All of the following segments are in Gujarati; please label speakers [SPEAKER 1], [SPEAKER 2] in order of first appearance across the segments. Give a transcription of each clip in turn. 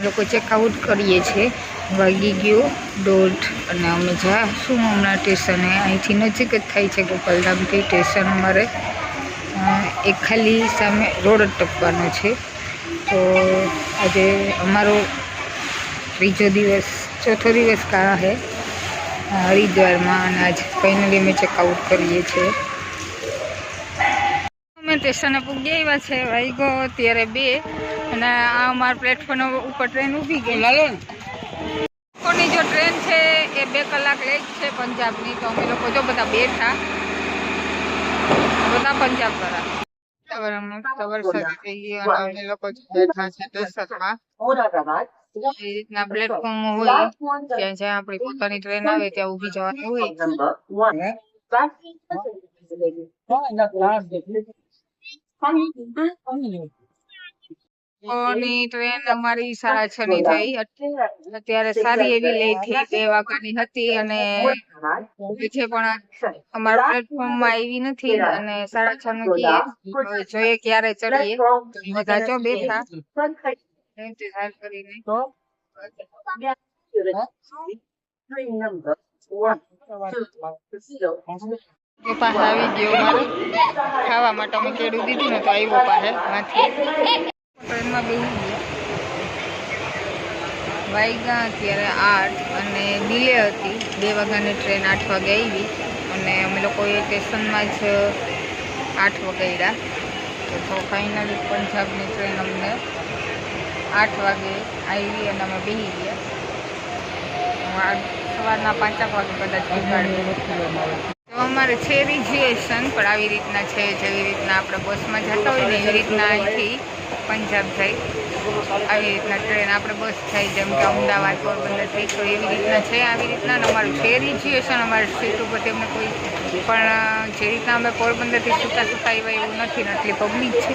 [SPEAKER 1] લોકો ચેકઆઉટ કરીએ છીએ. વાગી ગયો 1:30 અને અમે જાશું હમણાં સ્ટેશને. અહીંથી નજીક જ થાય છે ગોપાલધામથી સ્ટેશન. અમારે એક ખાલી સામે રોડ જ ટપવાનો છે. તો આજે અમારો ચોથો દિવસ કા હે હરિદ્વારમાં, અને આજ ફાઇનલી અમે ચેકઆઉટ કરીએ છીએ. અમે સ્ટેશને પૂગી આવ્યા છે. વાગ્યો અત્યારે 2 અને આ અમારા પ્લેટફોર્મ ઉપર ટ્રેન ઊભી ગઈ. લોકોની જો ટ્રેન છે એ 2 કલાક લેટ છે પંજાબની. તો અમે લોકો જો બધા બેઠા, બધા પંજાબ વાળા વરસાદ થઈ ગયો અને અમે લોકો બેઠા છે સ્ટેશનમાં. એ રીતના પ્લેટફોર્મ હોય ત્યાં જ્યાં આપણી પોતાની ટ્રેન આવે ત્યાં ઊભી જવાની હોય. ટ્રેન અમારી 6:30 ની થઈ. અત્યારે સારી એવી લેટ થઈ, 2 વાગ્યાની હતી અને છે પણ અમારા પ્લેટફોર્મમાં આવી નથી અને 6:30 નું કીએ. હવે જોઈએ ક્યારે ચડીએ. બધા જો બેઠા ઇંતજાર કરીને. પાસે આવી ગયો મારે ખાવા માટે. અમે કેળું દીધું ને તો આવ્યો પાસે માંથી. ટ્રેનમાં બેસી ગયા. વાગ્યા અત્યારે 8 અને ડીલે હતી. 2 વાગ્યાની ટ્રેન 8 વાગે આવી અને અમે લોકોએ સ્ટેશનમાં જ 8 વાગ્યા. તો ફાઇનલી પંજાબની ટ્રેન અમને 8 વાગે આવી અને અમે બેસી ગયા. સવારના 5 વાગે કદાચ નીકળ્યું. તો અમારે છે રિઝર્વેશન, પણ આવી રીતના છે જેવી રીતના આપણે બસમાં જતા હોય ને એવી રીતના અહીંથી પંજાબ જાય. આવી રીતના ટ્રેન આપણે બસ થાય જેમ કે અમદાવાદ પોરબંદર થઈ, તો એવી રીતના છે. આવી રીતના અમારું છે રિઝર્વેશન. અમારી સીટ ઉપર તેમને કોઈ પણ જે રીતના અમે પોરબંદરથી છૂટા આવ્યા એવું નથી ને આટલી પબ્લિક છે.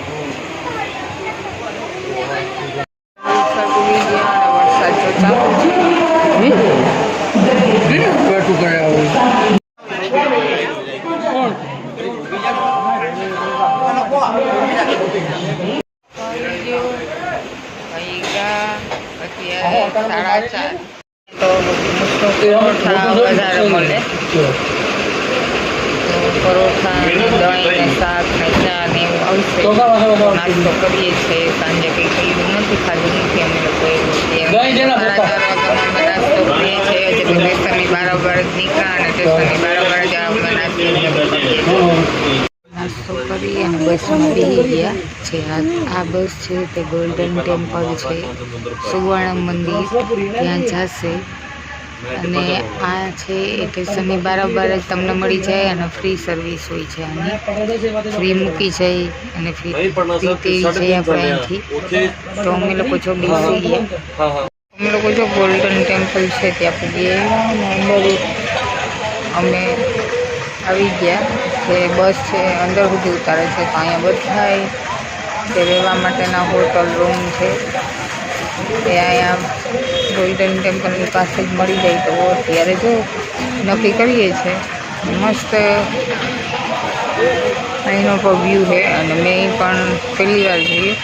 [SPEAKER 1] વરસાદ જો ચાલુ અત્યારે 4:30. તો પરોઠા વધારે મળે. પરોઠા, દહીં ને શાક ને ચા ને એવું આવશે. નાસ્તો કરીએ છીએ. સાંજે કંઈ ખાધું નથી અમે લોકો. 4:30 વાગ્યામાં અમે નાસ્તો કરીએ છીએ. સ્ટેશનની બરાબર જ નીકળ્યા અને સ્ટેશનની બરાબર જ અમે નાસ્તો કરી અને બસમાં બેસી ગયા છે. આ બસ છે તે ગોલ્ડન ટેમ્પલ છે, સુવર્ણ મંદિર, ત્યાં જશે. અને આ છે એ સ્ટેશનની બરાબર જ તમને મળી જાય અને ફ્રી સર્વિસ હોય છે. આની ફ્રી મૂકી જાય અને ફ્રી તેવી જાય આપણે અહીંથી. તો અમે લોકો જો બેસી ગયા. અમે લોકો જો ગોલ્ડન ટેમ્પલ છે ત્યાં પૂગીએ. અંદર અમે આવી ગયા. જે બસ છે અંદર સુધી ઉતારે છે. તો અહીંયા બધા જે રહેવા માટેના હોટલ રૂમ છે એ અહીંયા ગોલ્ડન ટેમ્પલની પાસે જ મળી જાય. તો અત્યારે જો નક્કી કરીએ છીએ. મસ્ત અહીંનો પણ વ્યૂ છે અને મેં પણ પહેલી વાર જોયું.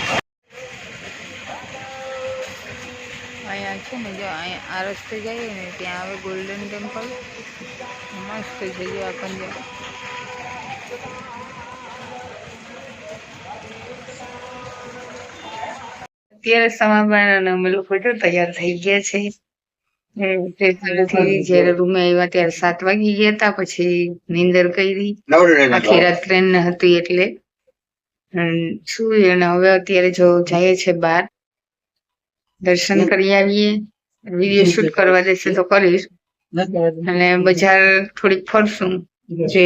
[SPEAKER 1] અહીંયા છે ને જો અહીંયા આ રસ્તે જઈએ ને ત્યાં આવે ગોલ્ડન ટેમ્પલ. મસ્ત છે જો આ પંજાબ. અત્યારે સમાપન અને અમે લોકો જો તૈયાર થઈ ગયા છે. જયારે રૂમે આવ્યા ત્યારે 7 વાગી ગયા હતા. પછી નીંદર કરી. આખી રાત ટ્રેન હતી એટલે સુઈ અને હવે અત્યારે જો જાય છે બહાર. દર્શન કરી આવીએ. વિડીયો શૂટ કરવા દેશે તો કરીશ અને બજાર થોડીક ફરશું જે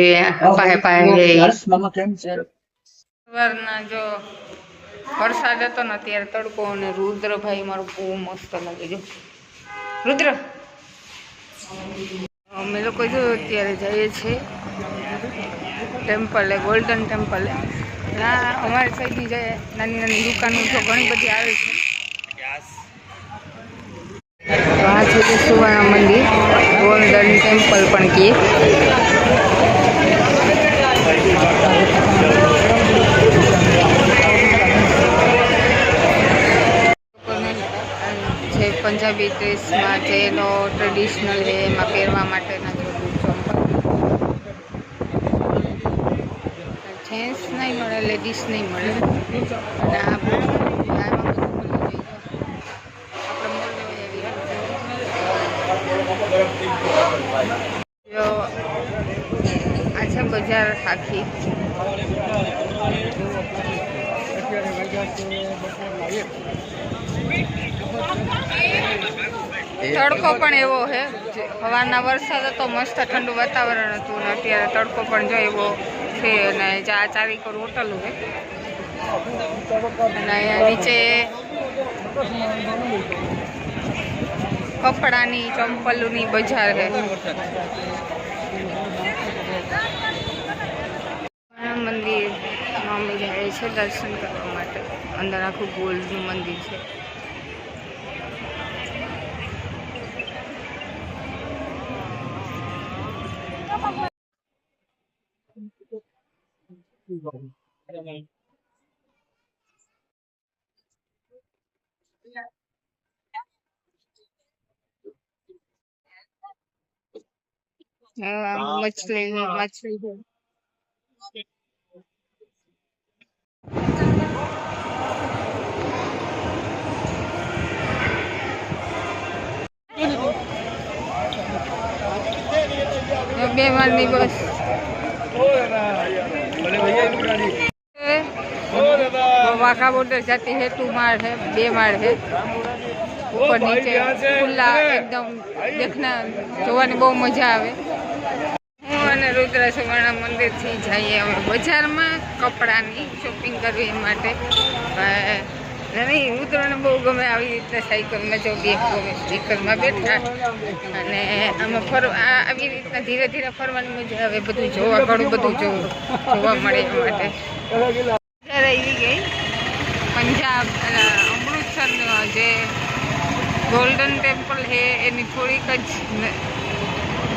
[SPEAKER 1] સવારના જો વરસાદ હતો ને અત્યારે તડકો. અને રુદ્રભાઈ મારું બહુ મસ્ત લાગે. જો રુદ્ર, અમે લોકો જો અત્યારે જઈએ છીએ ટેમ્પલે, ગોલ્ડન ટેમ્પલે. અમારી સાઈડની જે નાની નાની દુકાનો તો ઘણી બધી આવે છે. આ છે તે સુવર્ણ મંદિર, ગોલ્ડન ટેમ્પલ પણ કહીએ. જે પંજાબી ડ્રેસમાં જે એનો ટ્રેડિશનલ છે એમાં પહેરવા માટેના જો ચંપલ જેન્ટ્સ નહીં મળે, લેડીઝ નહીં મળે. અને આ આ છે બજાર આખી. તડકો પણ એવો છે. સવારના વરસાદ હતો, મસ્ત ઠંડુ વાતાવરણ હતું, ને અત્યારે તડકો પણ જો એવો છે. અને આ ચાવીકોર હોટલ છે. અને અહીંયા નીચે કપડાની ચંપલની બજાર છે. મંદિરમાં અમે જાય છે દર્શન કરવા માટે. અંદર આખું ગોલ્ડનું મંદિર છે. મછલી બે માળની બસ. વાઘા બોર્ડર જાતી છે. 2 માળ છે, 2 માળ છે. ઉપર નીચે ખુલ્લા એકદમ દેખના જોવાની બહુ મજા આવે. હું અને રુદ્ર સુવર્ણ મંદિરથી જઈએ અમે બજારમાં કપડાની શોપિંગ કરવી માટે. નહીં, રુદ્રને બહુ ગમે આવી રીતના સાયકલમાં જો બે ગમે સાયકલમાં બેઠા અને આમાં આવી રીતના ધીરે ધીરે ફરવાની મજા આવે. બધું જોવા, ઘણું બધું જોવા મળે એ માટે. અત્યારે આવી ગઈ પંજાબ અમૃતસરનો જે ગોલ્ડન ટેમ્પલ છે એની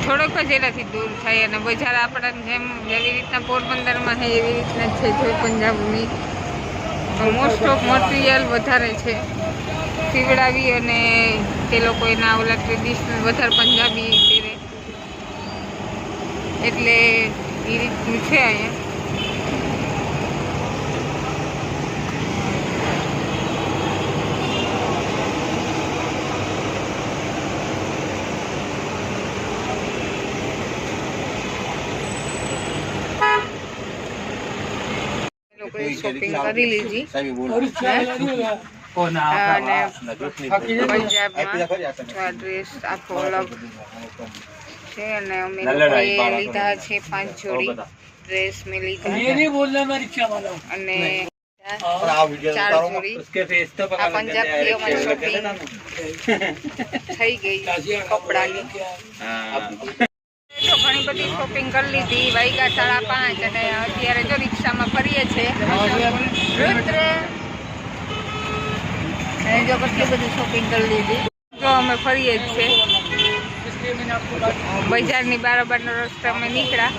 [SPEAKER 1] થોડોક જ એનાથી દૂર થાય. અને બજાર આપણાને જેવી રીતના પોરબંદરમાં છે એવી રીતના જ છે. જો પંજાબની મોસ્ટ ઓફ મટીરિયલ વધારે છે સીવડાવી, અને તે લોકો એના ઓલા ટ્રેડિશનલ વધારે પંજાબી પહેરે એટલે એ રીતનું છે અહીંયા. શોપિંગ કરી લીધી અને પંજાબમાં ડ્રેસ આખો અલગ છે. અને અમે લીધા છે 5 જોડી ડ્રેસ મેં લીધા અને 4 જોડી. આ પંજાબથી અમારી શોપિંગ થઈ ગઈ કપડાની. તો ઘણી બધી શોપિંગ કરી લીધી. વાગ્યા 5:30 અને અત્યારે જો રિક્ષામાં ફરીએ છીએ. જો કેટલી બધી શોપિંગ કરી લીધી. જો અમે ફરીએ જ છે બજારની બારોબારનો રસ્તો અમે નીકળ્યા.